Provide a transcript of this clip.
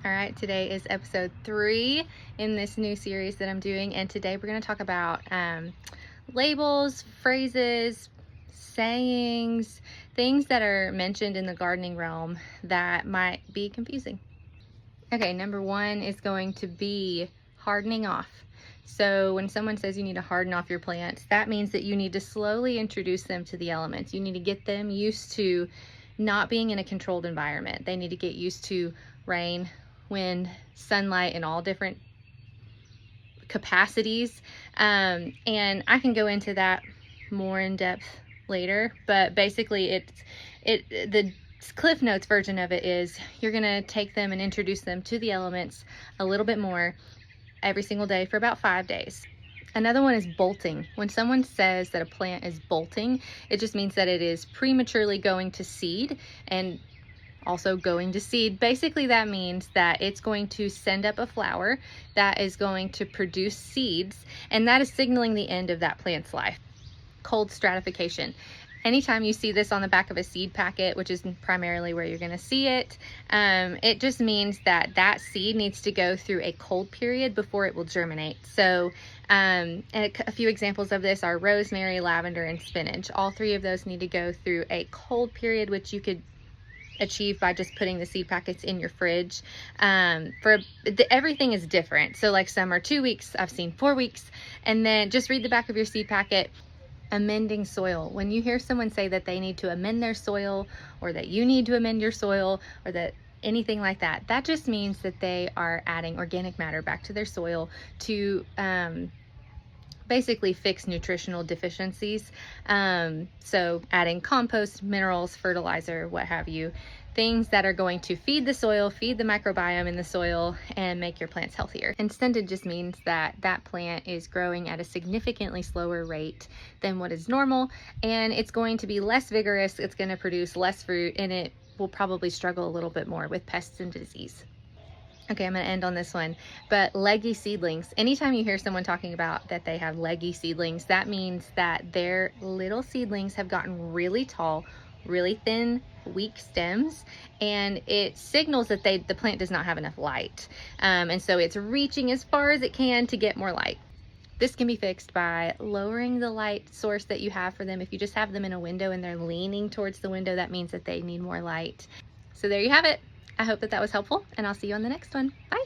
All right, today is episode 3 in this new series that I'm doing, and today we're going to talk about labels, phrases, sayings, things that are mentioned in the gardening realm that might be confusing. Okay, number 1 is going to be hardening off. So when someone says you need to harden off your plants, that means that you need to slowly introduce them to the elements. You need to get them used to not being in a controlled environment. They need to get used to rain, wind, sunlight in all different capacities. And I can go into that more in depth later, but basically the Cliff Notes version of it is you're gonna take them and introduce them to the elements a little bit more every single day for about 5 days. Another one is bolting. When someone says that a plant is bolting, it just means that it is prematurely going to seed and also going to seed. Basically, that means that it's going to send up a flower that is going to produce seeds, and that is signaling the end of that plant's life. Cold stratification. Anytime you see this on the back of a seed packet, which is primarily where you're going to see it, it just means that that seed needs to go through a cold period before it will germinate. So a few examples of this are rosemary, lavender, and spinach. All 3 of those need to go through a cold period, which you could achieve by just putting the seed packets in your fridge. Everything is different. So like some are 2 weeks, I've seen 4 weeks, and then just read the back of your seed packet. Amending soil. When you hear someone say that they need to amend their soil, or that you need to amend your soil, or that anything like that, that just means that they are adding organic matter back to their soil to basically fix nutritional deficiencies. So adding compost, minerals, fertilizer, what have you, things that are going to feed the soil, feed the microbiome in the soil, and make your plants healthier. And stunted just means that that plant is growing at a significantly slower rate than what is normal, and it's going to be less vigorous, it's going to produce less fruit, and it will probably struggle a little bit more with pests and disease. Okay, I'm going to end on this one, but leggy seedlings. Anytime you hear someone talking about that they have leggy seedlings, that means that their little seedlings have gotten really tall, really thin, weak stems, and it signals that the plant does not have enough light. And so it's reaching as far as it can to get more light. This can be fixed by lowering the light source that you have for them. If you just have them in a window and they're leaning towards the window, that means that they need more light. So there you have it. I hope that was helpful, and I'll see you on the next one. Bye.